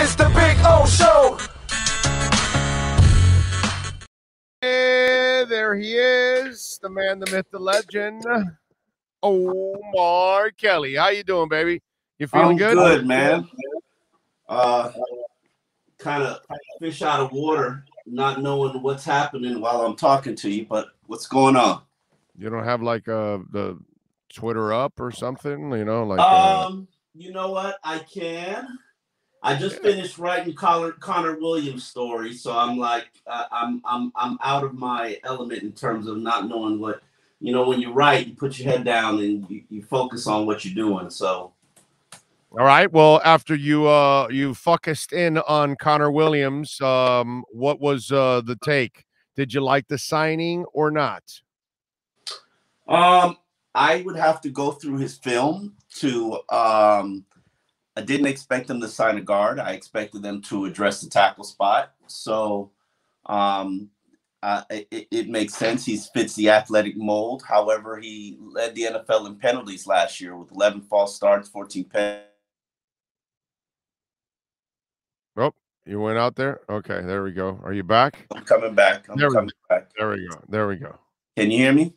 is the Big O Show. Hey, there he is, the man, the myth, the legend, Omar Kelly. How you doing, baby? You feeling good? Good, man. Kind of fish out of water, not knowing what's happening while I'm talking to you, but what's going on? You don't have like the Twitter up or something, you know, like you know what? I just finished writing Connor Williams' story, so I'm like, I'm out of my element in terms of not knowing what, when you write, you put your head down and you focus on what you're doing. So, all right. Well, after you focused in on Connor Williams, what was the take? Did you like the signing or not? I would have to go through his film to. I didn't expect them to sign a guard. I expected them to address the tackle spot. So it makes sense. He fits the athletic mold. However, he led the NFL in penalties last year with 11 false starts, 14 penalties. Oh, you went out there? Okay, there we go. Are you back? I'm coming back. I'm coming back. There we go. There we go. Can you hear me?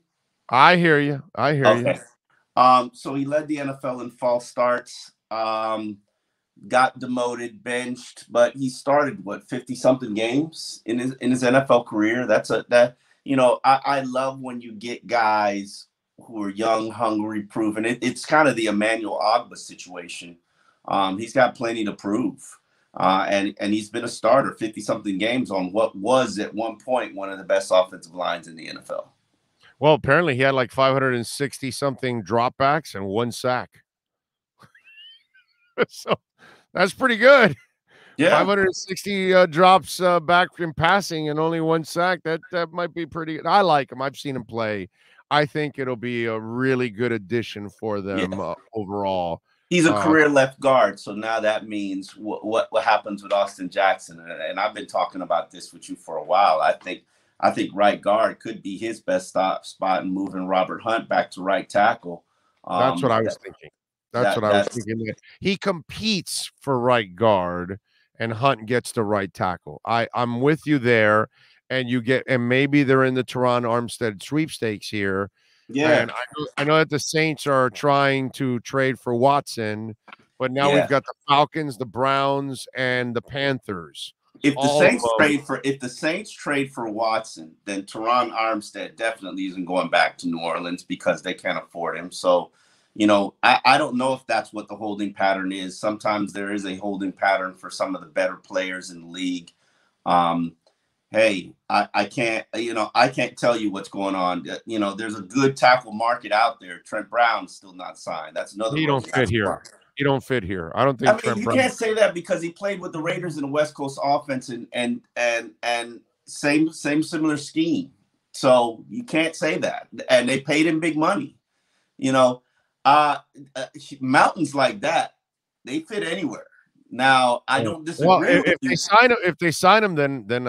I hear you. I hear you. So he led the NFL in false starts. Got demoted, benched, but he started 50-something games in his NFL career. I love when you get guys who are young, hungry, proven. It's kind of the Emmanuel Ogbah situation. He's got plenty to prove. And he's been a starter 50-something games on what was at one point one of the best offensive lines in the NFL. Well, apparently he had like 560-something dropbacks and 1 sack. So that's pretty good. Yeah, 560 drops back in passing and only 1 sack. That might be pretty good. I like him. I've seen him play. I think it'll be a really good addition for them overall. He's a career left guard, so now that means what happens with Austin Jackson. And I've been talking about this with you for a while. I think right guard could be his best spot in moving Robert Hunt back to right tackle. That's what I was thinking. That's what I was thinking. He competes for right guard, and Hunt gets to right tackle. I'm with you there, and maybe they're in the Teron Armstead sweepstakes here. Yeah, and I know that the Saints are trying to trade for Watson, but now we've got the Falcons, the Browns, and the Panthers. If the Saints trade for Watson, then Teron Armstead definitely isn't going back to New Orleans because they can't afford him. So, I don't know if that's what the holding pattern is. Sometimes there is a holding pattern for some of the better players in the league. Hey, I can't tell you what's going on. There's a good tackle market out there. Trent Brown's still not signed. That's another. He don't fit here. He don't fit here. I don't think. You can't say that because he played with the Raiders in the West Coast offense and similar scheme. So you can't say that. And they paid him big money. Mountains like that, they fit anywhere. Now I don't disagree. Well, if they sign him, then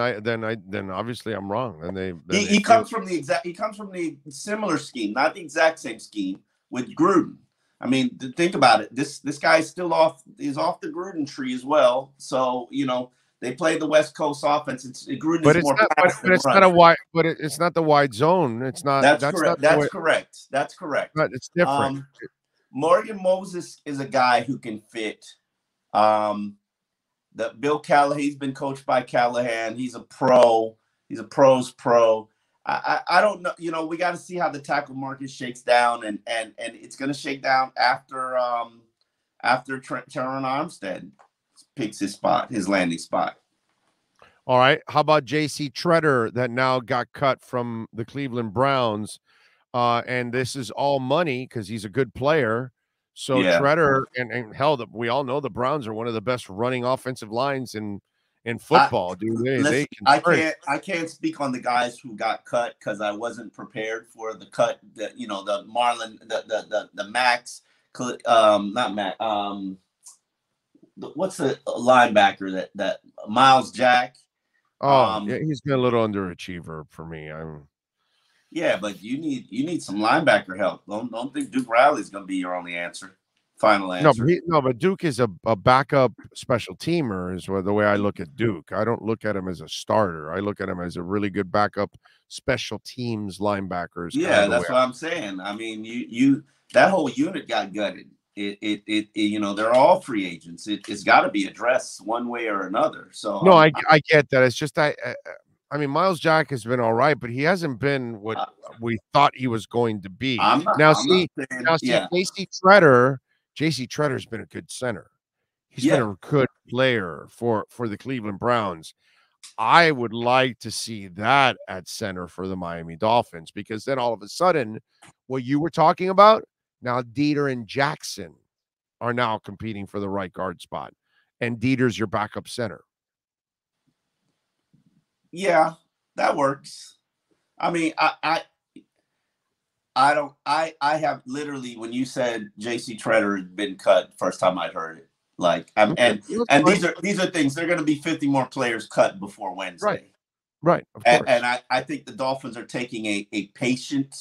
obviously I'm wrong. And he comes from the similar scheme, not the exact same scheme with Gruden. I mean, think about it. This guy is off the Gruden tree as well. So they play the West Coast offense. Gruden is more. It's not the wide zone. It's not. That's correct. That's correct. But it's different. Morgan Moses is a guy who can fit. The Bill Callahan, he's been coached by Callahan. He's a pro. He's a pro's pro. I don't know. We got to see how the tackle market shakes down, and it's going to shake down after Teron Armstead picks his landing spot. All right. How about J.C. Treader that now got cut from the Cleveland Browns? And this is all money because he's a good player. So Treader and hell, we all know the Browns are one of the best running offensive lines in football, dude. I can't speak on the guys who got cut because I wasn't prepared for the cut. The Marlon, the Max, not Max. What's the linebacker that Miles Jack? He's been a little underachiever for me. Yeah, but you need some linebacker help. Don't think Duke Riley's going to be your only answer. final answer. But Duke is a backup special teamer is the way I look at Duke. I don't look at him as a starter. I look at him as a really good backup special teams linebackers. Yeah, that's what I'm saying. I mean, you that whole unit got gutted. You know, they're all free agents. It's got to be addressed one way or another. So no, I get that. It's just I mean, Miles Jack has been all right, but he hasn't been what we thought he was going to be. JC Tretter's been a good center. He's been a good player for the Cleveland Browns. I would like to see that at center for the Miami Dolphins, because then all of a sudden, what you were talking about, now Dieter and Jackson are now competing for the right guard spot, and Dieter's your backup center. Yeah, that works. I mean, I have literally, when you said JC Tretter had been cut, first time I'd heard it. Like, and these are things, they're going to be 50 more players cut before Wednesday. Right. Of course. And I think the Dolphins are taking a patient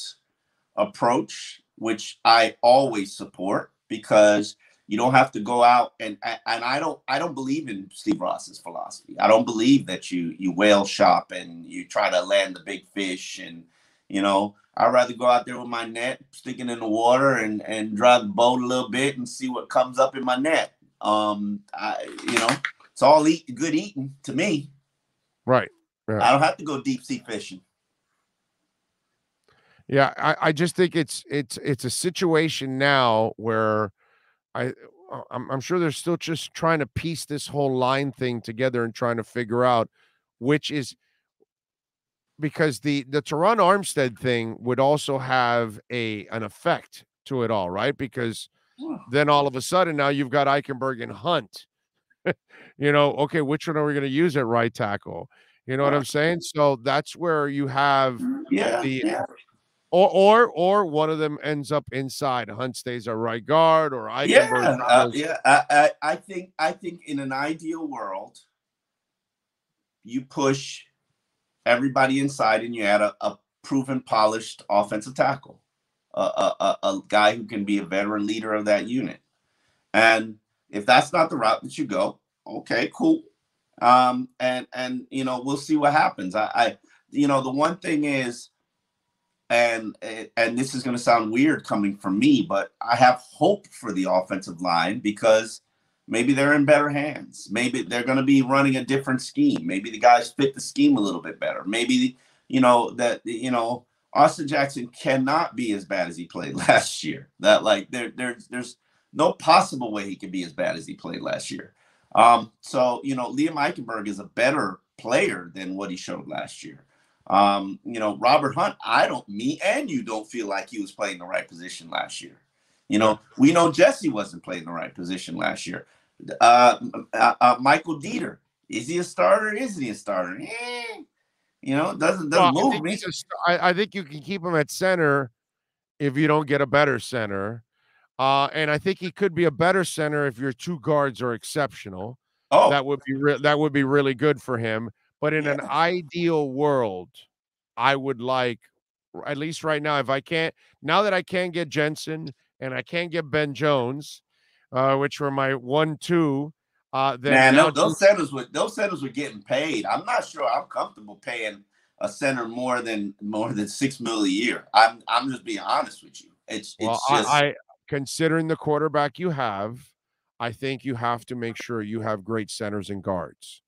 approach, which I always support, because you don't have to go out and I don't believe in Steve Ross's philosophy. I don't believe that you whale shop and you try to land the big fish. And, you know, I'd rather go out there with my net, sticking in the water and drive the boat a little bit and see what comes up in my net. You know, it's all good eating to me. Right. I don't have to go deep sea fishing. Yeah, I just think it's a situation now where I'm sure they're still just trying to piece this whole line thing together and trying to figure out which is, because the Teron Armstead thing would also have an effect to it all, right? Because then all of a sudden now you've got Eichenberg and Hunt. You know, okay, which one are we going to use at right tackle? You know what I'm saying? So that's where you have or one of them ends up inside. Hunt stays at right guard, or Eichenberg. I think in an ideal world, you push everybody inside and you add a proven, polished offensive tackle, a guy who can be a veteran leader of that unit. And if that's not the route that you go, okay, cool. And you know, we'll see what happens. You know, the one thing is, and this is going to sound weird coming from me, but I have hope for the offensive line, because maybe they're in better hands. Maybe they're going to be running a different scheme. Maybe the guys fit the scheme a little bit better. Maybe, you know, Austin Jackson cannot be as bad as he played last year. That, like, there's no possible way he could be as bad as he played last year. So, you know, Liam Eichenberg is a better player than what he showed last year. You know, Robert Hunt, me and you don't feel like he was playing the right position last year. You know, we know Jesse wasn't playing the right position last year. Michael Dieter, is he a starter? Isn't he a starter? You know, doesn't move me. I think you can keep him at center if you don't get a better center. And I think he could be a better center if your two guards are exceptional. Oh, that would be really good for him. But in an ideal world, I would like, at least right now, now that I can't get Jensen and I can't get Ben Jones, which were my 1-2. Then those centers were getting paid. I'm not sure I'm comfortable paying a center more than $6 million a year. I'm just being honest with you. I considering the quarterback you have, I think you have to make sure you have great centers and guards.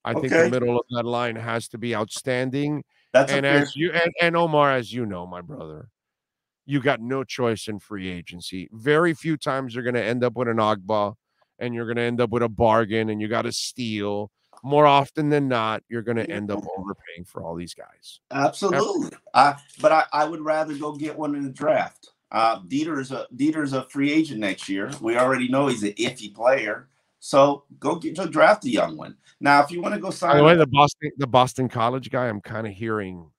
I think the middle of that line has to be outstanding. And Omar, as you know, my brother, you got no choice in free agency. Very few times you're going to end up with an Agba, and you're going to end up with a bargain, and you got to steal. More often than not, you're going to end up overpaying for all these guys. Absolutely. But I would rather go get one in the draft. Dieter's a free agent next year. We already know he's an iffy player. So go draft a young one. Now, if you want to go sign, by the way, the Boston College guy, I'm kind of hearing.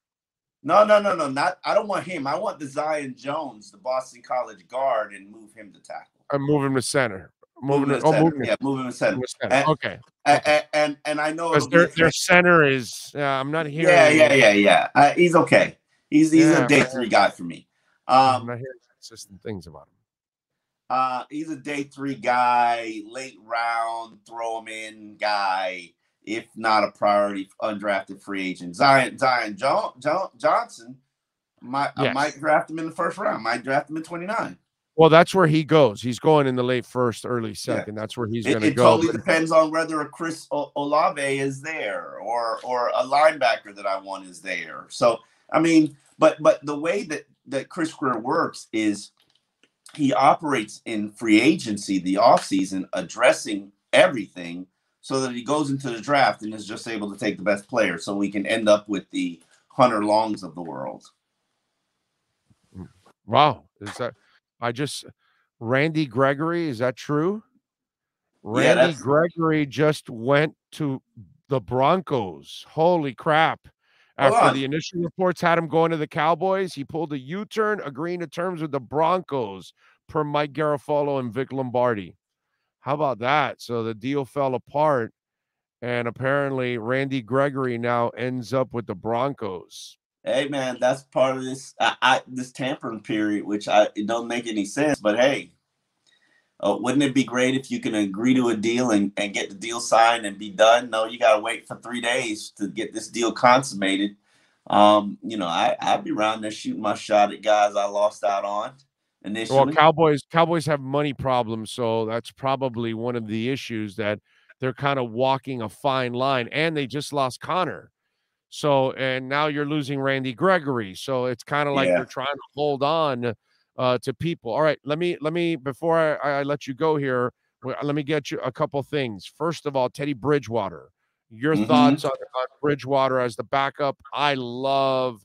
No. Not. I don't want him. I want the Zion Jones, the Boston College guard, and move him to tackle. And move him to center. Move him to center. Okay. And I know their center is. I'm not hearing. Yeah. He's okay. He's a day 3 guy for me. I'm not hearing consistent things about him. He's a day 3 guy, late round, throw him in guy, if not a priority undrafted free agent. Zion Johnson, I might draft him in the first round. Might draft him in 29. Well, that's where he goes. He's going in the late first, early second. Yeah. That's where he's going to go. It totally depends on whether a Chris Olave is there or a linebacker that I want is there. So, I mean, but the way that Chris Greer works is he operates in free agency, the offseason, addressing everything so that he goes into the draft and is just able to take the best player so we can end up with the Hunter Longs of the world. Wow. Is that Randy Gregory, is that true? Randy Gregory just went to the Broncos. Holy crap. After the initial reports had him going to the Cowboys, he pulled a U-turn, agreeing to terms with the Broncos per Mike Garafolo and Vic Lombardi. How about that? So the deal fell apart, and apparently Randy Gregory now ends up with the Broncos. Hey, man, that's part of this this tampering period, which it don't make any sense. But hey, wouldn't it be great if you can agree to a deal and get the deal signed and be done? No, you got to wait for 3 days to get this deal consummated. I'd be around there shooting my shot at guys I lost out on initially. Well, Cowboys have money problems, so that's probably one of the issues, that they're kind of walking a fine line, and they just lost Connor. So, and now you're losing Randy Gregory. So it's kind of like they're trying to hold on to people. All right, let me before I let you go here, let me get you a couple things. First of all, Teddy Bridgewater, your thoughts on Bridgewater as the backup. I love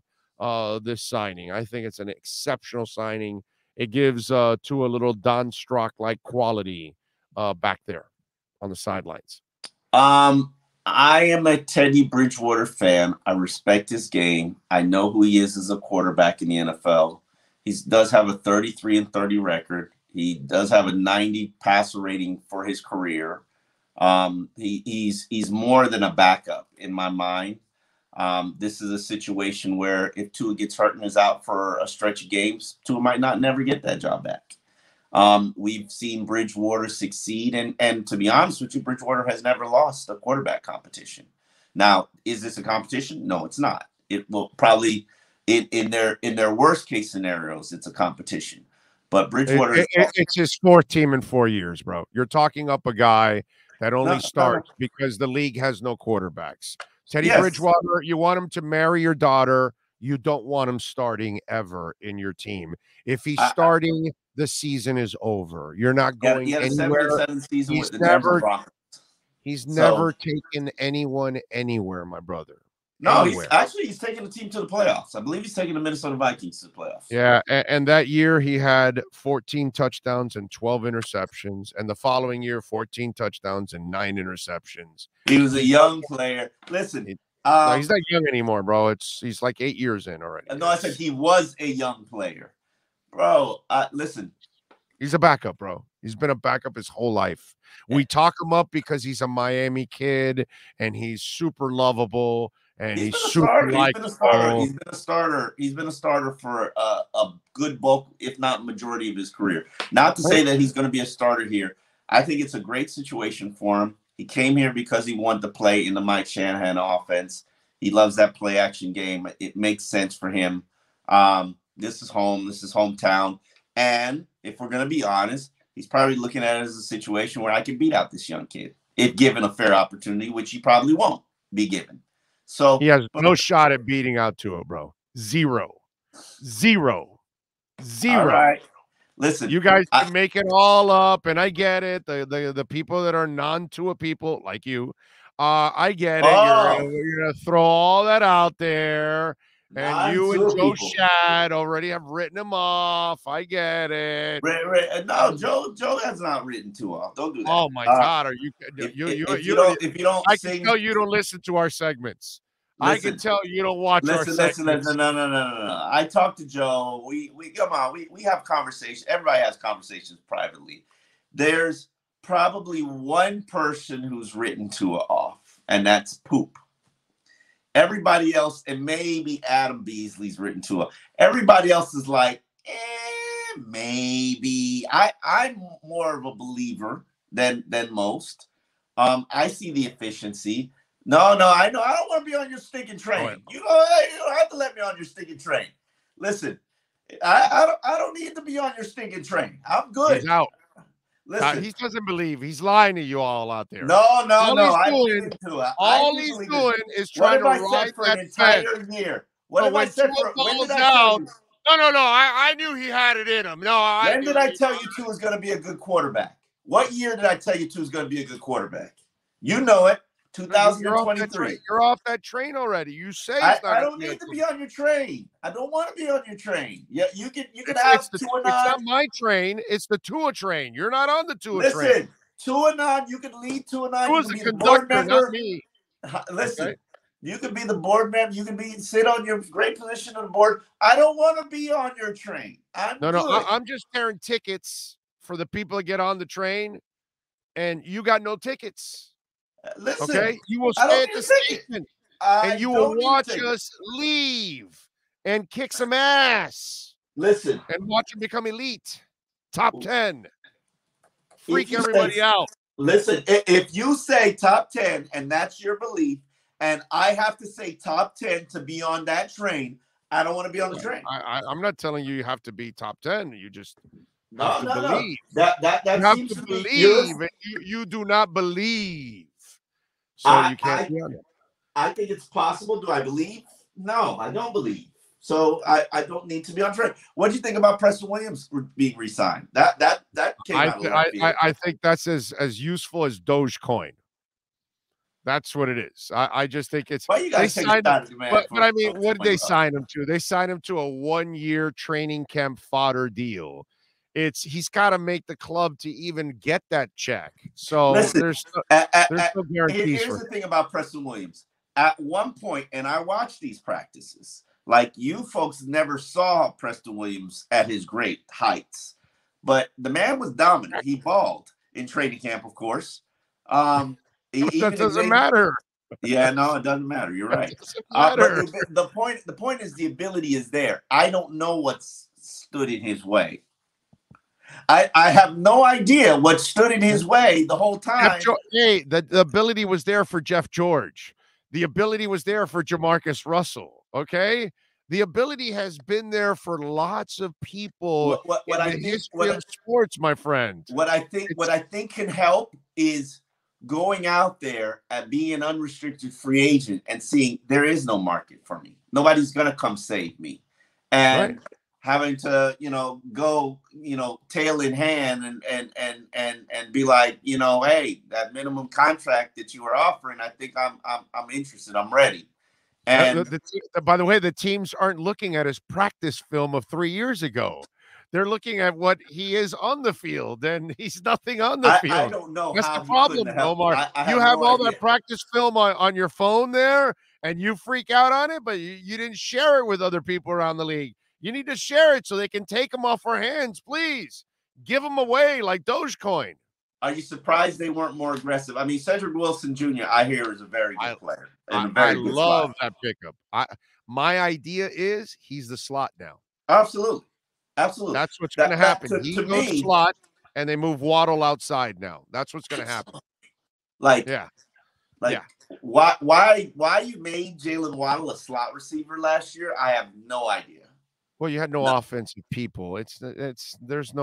this signing. I think it's an exceptional signing. It gives Tua a little Don Strock-like quality back there on the sidelines. I am a Teddy Bridgewater fan. I respect his game. I know who he is as a quarterback in the NFL. He does have a 33-30 record. He does have a 90 passer rating for his career. He's more than a backup in my mind. This is a situation where if Tua gets hurt and is out for a stretch of games, Tua might never get that job back. We've seen Bridgewater succeed, and to be honest with you, Bridgewater has never lost a quarterback competition. Now, is this a competition? No, it's not. It will probably in their worst case scenarios, it's a competition. But Bridgewater, it's his 4th team in 4 years, bro. You're talking up a guy that only starts because the league has no quarterbacks. Teddy Bridgewater, you want him to marry your daughter. You don't want him starting ever in your team. If he's starting, the season is over. You're not going anywhere. He's never taken anyone anywhere, my brother. No, he's taking the team to the playoffs. I believe he's taking the Minnesota Vikings to the playoffs. Yeah, and that year he had 14 touchdowns and 12 interceptions, and the following year 14 touchdowns and 9 interceptions. He was a young player. Listen, no, he's not young anymore, bro. He's like 8 years in already. No, I said he was a young player, bro. Listen, he's a backup, bro. He's been a backup his whole life. We talk him up because he's a Miami kid and he's super lovable and he's super likable. He's been a starter. He's been a starter for a good bulk, if not majority, of his career. Not to say that he's going to be a starter here. I think it's a great situation for him. He came here because he wanted to play in the Mike Shanahan offense. He loves that play action game. It makes sense for him. This is home. This is hometown. And if we're going to be honest, he's probably looking at it as a situation where I can beat out this young kid if given a fair opportunity, which he probably won't be given. So he has no shot at beating out Tua, bro. Zero. All right. Listen, you guys can make it all up, and I get it. The people that are non-Tua people like you, I get it. You're gonna throw all that out there. And you and Joe Shad already have written him off. I get it. No, Joe has not written too off. Don't do that. Oh my God, are you? If you don't, I can tell you don't listen to our segments. I can tell you don't watch our segments. No. I talked to Joe. We come on. We have conversations. Everybody has conversations privately. There's probably one person who's written Tua off, and that's Poop. Everybody else, and maybe Adam Beasley's written Tua. Everybody else is like, maybe. I'm more of a believer than most. I see the efficiency. No, I know. I don't want to be on your stinking train. You don't have to let me on your stinking train. Listen, I don't need to be on your stinking train. I'm good. He's out. Listen, he doesn't believe. He's lying to you all out there. No. All he's doing is trying to ride that entire year. What have I said for? When did I tell you? No. I knew he had it in him. When did I tell you Tua was going to be a good quarterback? What year did I tell you Tua was going to be a good quarterback? You know it. 2023. You're off that train already. You say I don't need to be on your train. I don't want to be on your train. Yeah, you can have 2-9. It's not my train. It's the Tua train. You're not on the Tua train. Listen, 2-9. You can lead 2-9. Tua's the conductor, not me. Listen, okay? You can be the board member. You can sit on your great position on the board. I don't want to be on your train. I'm just carrying tickets for the people that get on the train, and you got no tickets. Listen, okay, you will stay at the station and you will watch us leave and kick some ass. Listen, and watch them become elite, top 10, freak everybody out. Listen, if you say top 10 and that's your belief, and I have to say top 10 to be on that train, I don't want to be on the train. I'm not telling you have to be top 10. You just no. believe. That you have to believe. You do not believe. So you can't be on it. I think it's possible. Do I believe? No, I don't believe. So I don't need to be on train. What do you think about Preston Williams being re-signed? That came out of left field. I think that's as useful as Dogecoin. That's what it is. I just think it's. Well, you guys signed him, but I mean, what did they sign him to? They signed him to a 1-year training camp fodder deal. He's got to make the club to even get that check. So listen, there's no guarantees. Here's the thing about Preston Williams. At one point, and I watched these practices, like you folks never saw Preston Williams at his great heights, but the man was dominant. He balled in training camp, of course. That doesn't matter. Yeah, no, it doesn't matter. You're right. But the point is the ability is there. I don't know what's stood in his way. I have no idea what stood in his way the whole time. The ability was there for Jeff George. The ability was there for Jamarcus Russell. Okay, the ability has been there for lots of people in the history of sports, my friend. What I think can help is going out there and being an unrestricted free agent and seeing there is no market for me. Nobody's gonna come save me, and having to go tail in hand and be like, hey, that minimum contract that you were offering, I think I'm interested, I'm ready. And by the way, the teams aren't looking at his practice film of 3 years ago. They're looking at what he is on the field, and he's nothing on the field. I don't know. That's the problem, Omar. You have all that practice film on your phone there, and you freak out on it, but you didn't share it with other people around the league. You need to share it so they can take them off our hands, please. Give them away like Dogecoin. Are you surprised they weren't more aggressive? I mean, Cedric Wilson Jr., I hear, is a very good player. I love that pickup. My idea is he's the slot now. Absolutely. That's what's going to happen. He goes slot, and they move Waddle outside now. That's what's going to happen. Why you made Jalen Waddle a slot receiver last year? I have no idea. Well, you had no offensive people. There was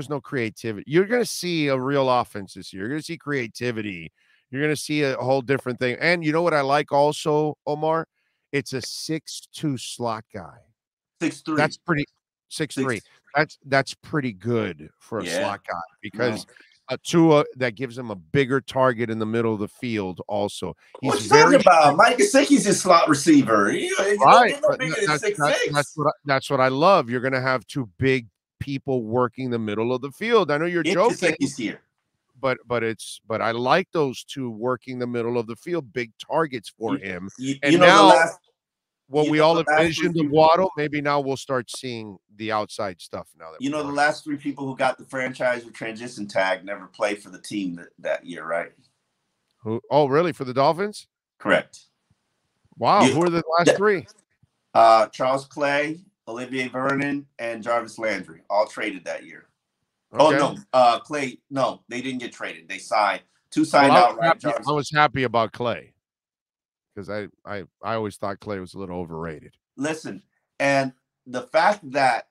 no creativity. You're going to see a real offense this year. You're going to see creativity. You're going to see a whole different thing. And you know what I like also, Omar? It's a 6'2" slot guy. 6'3". That's pretty. 6'3". That's pretty good for a slot guy because Tua that gives him a bigger target in the middle of the field. Also, he's talking about Mike Gesicki's a slot receiver. Right, that's what I love. You're going to have two big people working the middle of the field. I know you're joking here, but I like those two working the middle of the field, big targets for him. What we all envisioned of Waddle, maybe now we'll start seeing the outside stuff now. The last 3 people who got the franchise or transition tag never played for the team that year, right? Who? Oh, really? For the Dolphins? Correct. Wow. Who are the last 3? Charles Clay, Olivier Vernon, and Jarvis Landry, all traded that year. Oh no, Clay. No, they didn't get traded. They signed outright. I was happy about Clay because I always thought Clay was a little overrated. Listen, and the fact that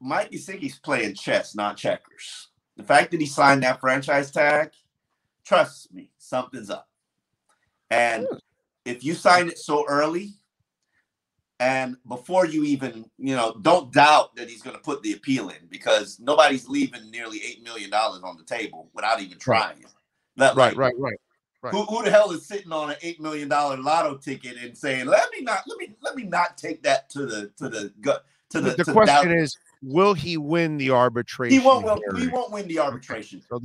Mike Gesicki's playing chess, not checkers. The fact that he signed that franchise tag, trust me, something's up. And if you sign it so early, and before you even, don't doubt that he's going to put the appeal in, because nobody's leaving nearly $8 million on the table without even trying. Right. Who the hell is sitting on an $8 million lotto ticket and saying, let me not take that to the question is, will he win the arbitration? He won't win the arbitration. So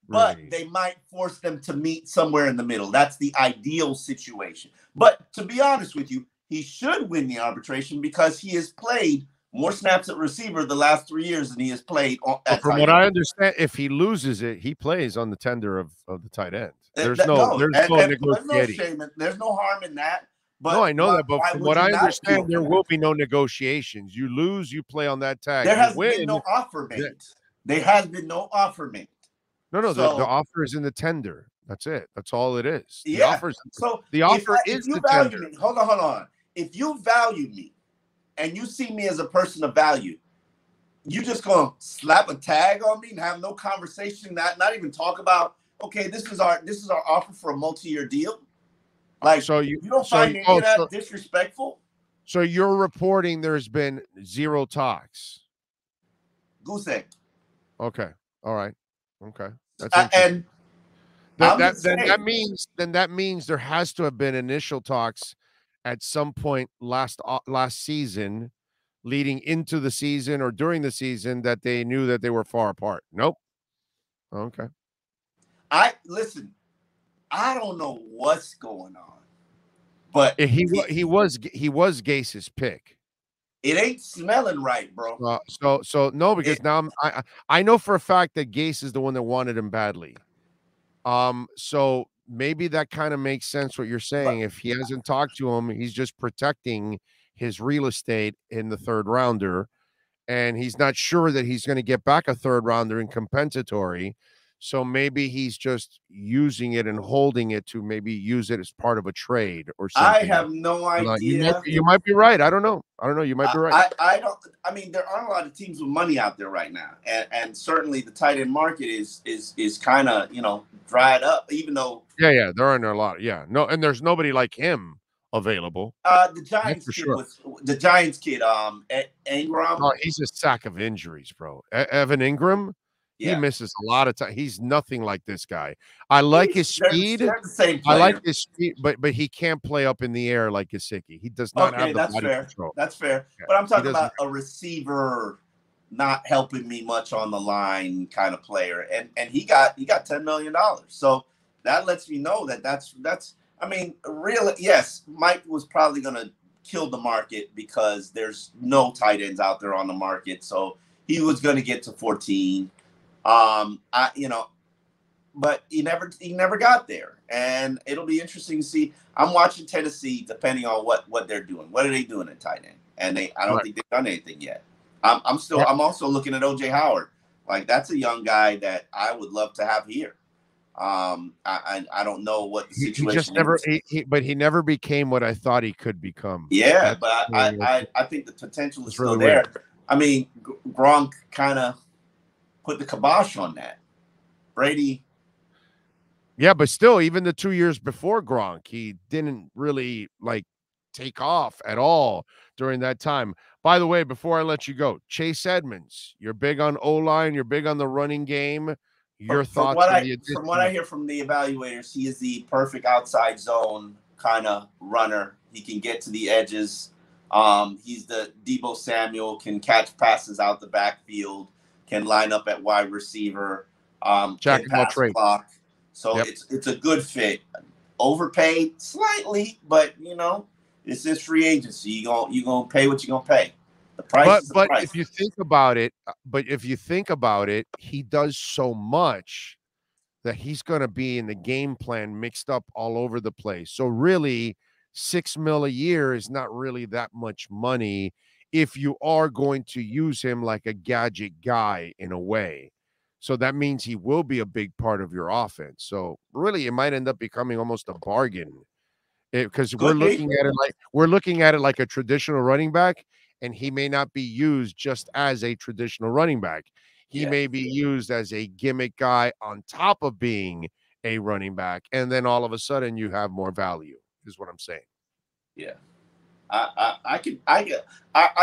but they might force them to meet somewhere in the middle. That's the ideal situation. But to be honest with you, he should win the arbitration because he has played more snaps at receiver the last 3 years than he has played at From what I understand, if he loses it, he plays on the tender of the tight end. There's no negotiating. There's no harm in that. But no, I know that, but from what I understand, there will be no negotiations. You lose, you play on that tag. There has been no offer made. There has been no offer made. No, the offer is in the tender. That's it. That's all it is. The offer is the tender. Hold on. If you value me and you see me as a person of value, you just gonna slap a tag on me and have no conversation, not even talk about, okay, this is our offer for a multi-year deal. Like, so you don't find any of that disrespectful? So you're reporting there's been zero talks. Goose egg. Okay. All right. Okay. That's and that means there has to have been initial talks at some point last season, leading into the season or during the season, that they knew that they were far apart. Nope. Okay. I don't know what's going on, but he was Gase's pick. It ain't smelling right, bro. So no, because now I know for a fact that Gase is the one that wanted him badly. So maybe that kind of makes sense what you're saying. If he hasn't talked to him, he's just protecting his real estate in the third rounder, and he's not sure that he's going to get back a third rounder in compensatory. So maybe he's just using it and holding it to maybe use it as part of a trade or something. I have no idea. You might be right. I don't know. You might be right. I mean, there aren't a lot of teams with money out there right now, and certainly the tight end market is kind of dried up. Even though there aren't a lot. No, and there's nobody like him available. The Giants kid, Ingram. Oh, he's a sack of injuries, bro. Evan Ingram. He misses a lot of time. He's nothing like this guy. I like his speed. I like his speed, but he can't play up in the air like Gesicki. He does not have the body control. That's fair. Yeah. But I'm talking about a receiver not helping me much on the line kind of player, and he got $10 million. So that lets me know that's. I mean, really, yes, Mike was probably going to kill the market because there's no tight ends out there on the market. So he was going to get to 14. But he never got there, and it'll be interesting to see. I'm watching Tennessee, depending on what they're doing. What are they doing at tight end? And I don't think they've done anything yet. I'm also looking at OJ Howard. Like, that's a young guy that I would love to have here. I don't know what the situation is. But he never became what I thought he could become. Yeah, but I think the potential is still really there. Weird. I mean, Gronk kind of put the kibosh on that. Brady. Yeah, but still, even the 2 years before Gronk, he didn't really take off at all during that time. By the way, before I let you go, Chase Edmonds, you're big on O-line, you're big on the running game. Your thoughts? From what I hear from the evaluators, he is the perfect outside zone kind of runner. He can get to the edges. He's the Deebo Samuel, can catch passes out the backfield, can line up at wide receiver, Jack can pass block. So it's a good fit. Overpaid slightly, but it's this free agency. You gonna pay what you're gonna pay. The price is the price. If you think about it, he does so much that he's gonna be in the game plan mixed up all over the place. So really, $6 million a year is not really that much money if you are going to use him like a gadget guy in a way. So that means he will be a big part of your offense. So really, it might end up becoming almost a bargain because we're looking at it like a traditional running back, and he may not be used just as a traditional running back. He may be used as a gimmick guy on top of being a running back, and then all of a sudden you have more value, is what I'm saying. Yeah. I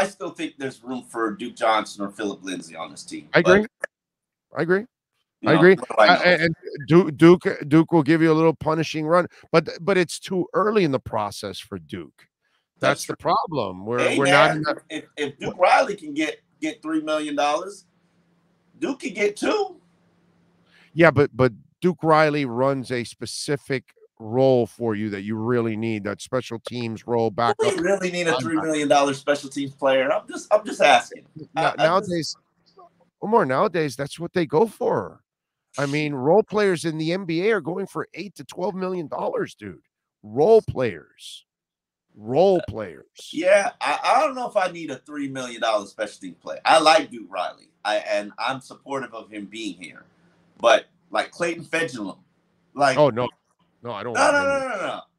still think there's room for Duke Johnson or Philip Lindsay on this team. I agree. And Duke will give you a little punishing run, but it's too early in the process for Duke. That's the problem. We're not in that. If Duke Riley can get $3 million, Duke can get 2. Yeah, but Duke Riley runs a specific role for you that you really need, that special teams role back up. We really need a $3 million special teams player. I'm just asking. Nowadays, Omar, nowadays that's what they go for. I mean, role players in the NBA are going for $8 to $12 million, dude. Role players. Yeah, I don't know if I need a $3 million special team player. I like Duke Riley, and I'm supportive of him being here. But like Clayton Fedulum, like I don't. No.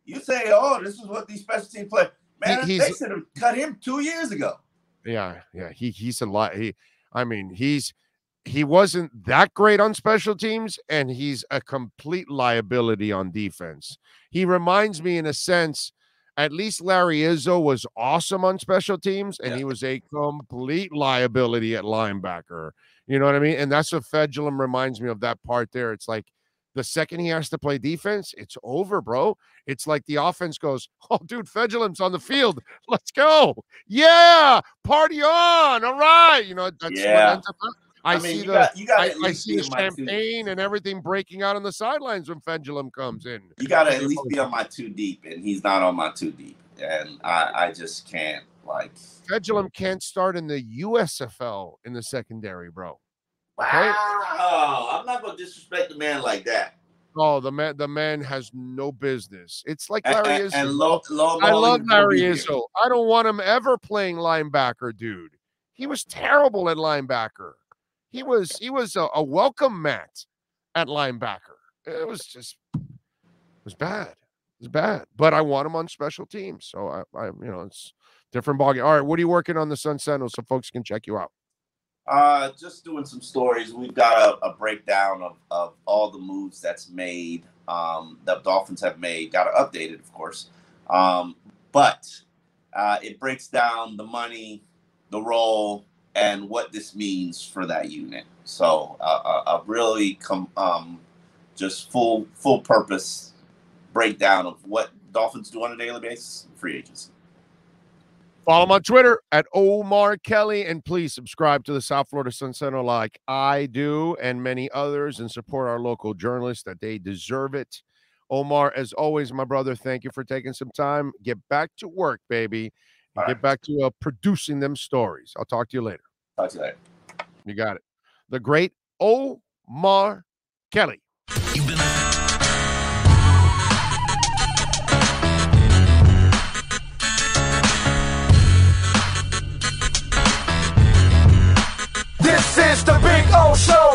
You say, this is what these special team players. Man, they should have cut him 2 years ago. Yeah. He's a lot. He wasn't that great on special teams, and he's a complete liability on defense. He reminds me, in a sense, at least Larry Izzo was awesome on special teams, and he was a complete liability at linebacker. You know what I mean? And that's what Fedulum reminds me of, that part there. It's like the second he has to play defense, it's over, bro. It's like the offense goes, oh, dude, Fedulum's on the field. Let's go. Yeah, party on. All right. You know, that's what ends up. I see the champagne and everything breaking out on the sidelines when Fedulum comes in. You got to at least be on my 2 deep, and he's not on my 2 deep. And I just can't, like. Fedulum can't start in the USFL in the secondary, bro. Wow. Okay? I'm not going to disrespect the man like that. Oh, the man has no business. It's like Larry Izzo. I love Larry Izzo. I don't want him ever playing linebacker, dude. He was terrible at linebacker. He was a welcome mat at linebacker. It was bad. It was bad. But I want him on special teams. So I it's different ballgame. All right, what are you working on the Sun Sentinel so folks can check you out? Just doing some stories. We've got a breakdown of all the moves that's made, that Dolphins have made. Got to update it, of course. But it breaks down the money, the role, and what this means for that unit. So a really just full purpose breakdown of what Dolphins do on a daily basis, free agency. Follow him on Twitter at Omar Kelly, and please subscribe to the South Florida Sun Sentinel like I do and many others, and support our local journalists, that they deserve it. Omar, as always, my brother, thank you for taking some time. Get back to work, baby. And get back to producing them stories. I'll talk to you later. Talk to you later. You got it. The great Omar Kelly. You've been This is the Big O Show.